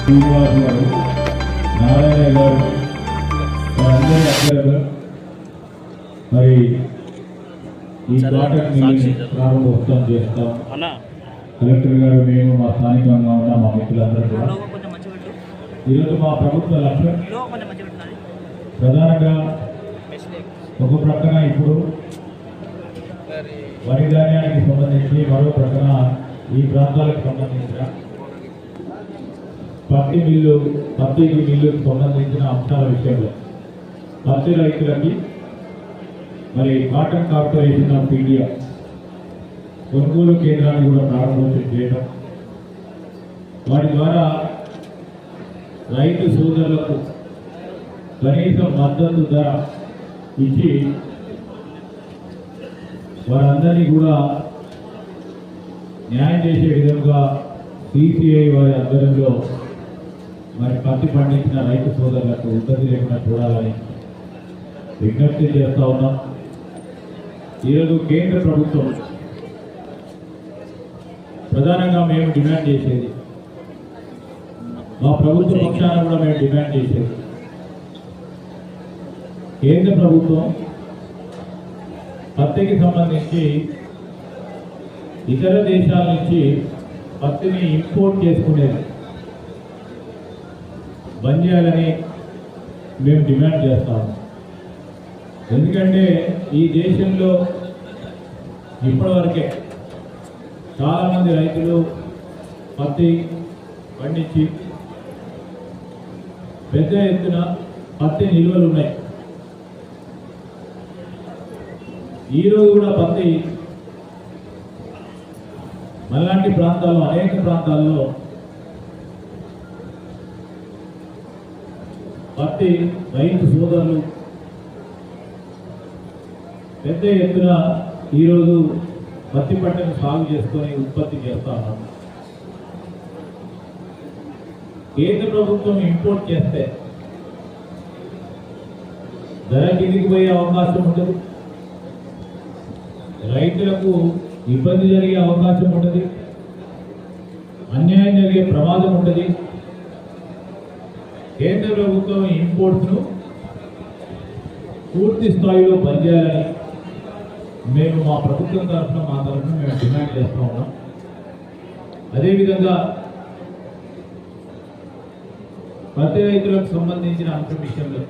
శ్రీనివాస్ గారు, నారాయణ గారు, వారందరి అభ్యర్థులు మరి ఈ ప్రాజెక్ట్ ప్రారంభోత్సవం చేస్తాం. కలెక్టర్ గారు, మేము మా స్థానికంగా ఉన్న మా మిత్రులందరూ కూడా ఈరోజు మా ప్రభుత్వ లక్ష్యం ప్రధానంగా ఒక ప్రక్కన ఇప్పుడు వరి ధాన్యానికి సంబంధించి, మరో ప్రక్కన ఈ ప్రాంతాలకు సంబంధించిన పత్తి మిల్లుకు సంబంధించిన అంశాల విషయంలో పత్తి రైతులకి మరి కాటన్ కార్పొరేషన్ ఆఫ్ ఇండియా కొనుగోలు కేంద్రాన్ని కూడా ప్రారంభోత్సవం చేయడం, వాటి ద్వారా రైతు సోదరులకు కనీస మద్దతు ధర ఇచ్చి వారందరినీ కూడా న్యాయం చేసే విధంగా సిసిఐ వారి ఆధ్వర్యంలో మరి పత్తి పండించిన రైతు సోదరులకు ఇబ్బంది లేకుండా చూడాలని విజ్ఞప్తి చేస్తూ ఉన్నాం. ఈరోజు కేంద్ర ప్రభుత్వం ప్రధానంగా మేము డిమాండ్ చేసేది, మా ప్రభుత్వ పక్షాన కూడా మేము డిమాండ్ చేసేది, కేంద్ర ప్రభుత్వం పత్తికి సంబంధించి ఇతర దేశాల నుంచి పత్తిని ఇంపోర్ట్ చేసుకునేది బంద్ చేయాలని మేము డిమాండ్ చేస్తాము. ఎందుకంటే ఈ దేశంలో ఇప్పటివరకే చాలామంది రైతులు పత్తి పండించి పెద్ద ఎత్తున పత్తి నిల్వలు ఉన్నాయి. ఈరోజు కూడా పత్తి అలాంటి ప్రాంతాల్లో, అనేక ప్రాంతాల్లో పత్తి రైతు సోదరులు పెద్ద ఎత్తున ఈరోజు పత్తి పంటను సాగు చేసుకొని ఉత్పత్తి చేస్తా ఉన్నాం. కేంద్ర ప్రభుత్వం ఇంపోర్ట్ చేస్తే ధర కిందికి పోయే అవకాశం ఉండదు, రైతులకు ఇబ్బంది జరిగే అవకాశం ఉంటుంది, అన్యాయం జరిగే ప్రమాదం ఉంటుంది. కేంద్ర ప్రభుత్వం ఇంపోర్ట్స్ను పూర్తి స్థాయిలో పనిచేయాలని మేము మా ప్రభుత్వం తరఫున మేము డిమాండ్ చేస్తూ ఉన్నాం. అదేవిధంగా పత్తి రైతులకు సంబంధించిన అంశం విషయంలో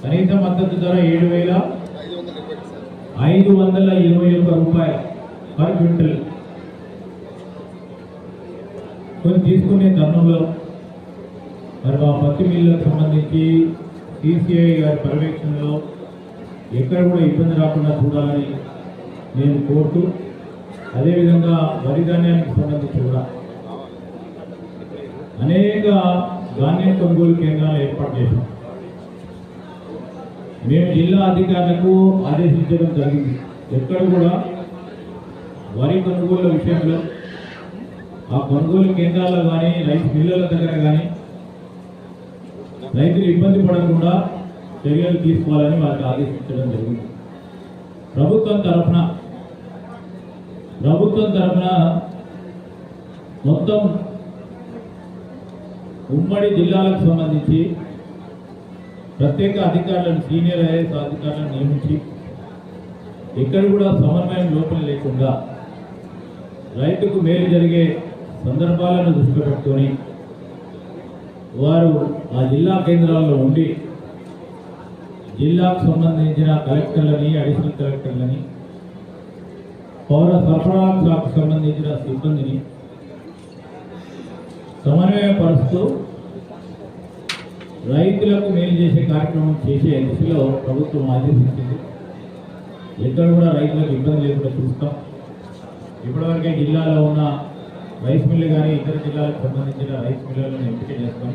కనీస మద్దతు ధర 7,521 రూపాయలు పర్ క్వింటల్ కొన్ని తీసుకునే తరుణంలో మరి మా పత్తి మిల్లులకు సంబంధించి సిసిఐ గారి పర్యవేక్షణలో ఎక్కడ కూడా ఇబ్బంది రాకుండా చూడాలని నేను కోరుతూ, అదేవిధంగా వరి ధాన్యానికి సంబంధించి కూడా అనేక ధాన్యం కొనుగోలు కేంద్రాలు ఏర్పాటు చేశాం. మేము జిల్లా అధికారులకు ఆదేశించడం జరిగింది, ఎక్కడ కూడా వరి కొనుగోలు విషయంలో ఆ కొనుగోలు కేంద్రాల్లో కానీ రైతు మిల్లుల దగ్గర కానీ రైతులు ఇబ్బంది పడకుండా చర్యలు తీసుకోవాలని వారికి ఆదేశించడం జరిగింది. ప్రభుత్వం తరఫున మొత్తం ఉమ్మడి జిల్లాలకు సంబంధించి ప్రత్యేక అధికారులను, సీనియర్ ఐఏఎస్ అధికారులను నియమించి ఎక్కడ కూడా సమన్వయం లోపం లేకుండా రైతుకు మేలు జరిగే సందర్భాలను దృష్టిలో పెట్టుకొని వారు ఆ జిల్లా కేంద్రాల్లో ఉండి జిల్లాకు సంబంధించిన కలెక్టర్లని, అడిషనల్ కలెక్టర్లని, పౌర సరఫరాల శాఖకు సంబంధించిన సిబ్బందిని సమన్వయపరుస్తూ రైతులకు మేలు చేసే కార్యక్రమం చేసే దిశలో ప్రభుత్వం ఆదేశించింది. ఎక్కడ కూడా రైతులకు ఇబ్బంది లేకుండా చూస్తాం. ఇప్పటివరకే జిల్లాలో ఉన్న రైస్ మిల్లు కానీ ఇతర జిల్లాలకు సంబంధించిన రైస్ మిల్లులను ఎంపిక చేస్తాం.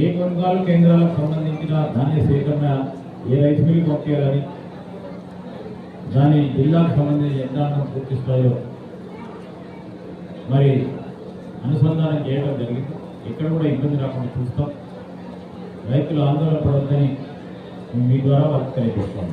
ఏ కొనుగోలు కేంద్రాలకు సంబంధించిన ధాన్య సేకరణ ఏ రైస్ మిల్లు పంపించాలని దాని జిల్లాకు సంబంధించిన యంత్రాంగం పూర్తి స్థాయిలో మరి అనుసంధానం చేయడం జరిగింది. ఎక్కడ కూడా ఇబ్బంది రాకుండా చూస్తాం. రైతులు ఆందోళన పడొద్దని మీ ద్వారా వారికి తెలియజేస్తాం.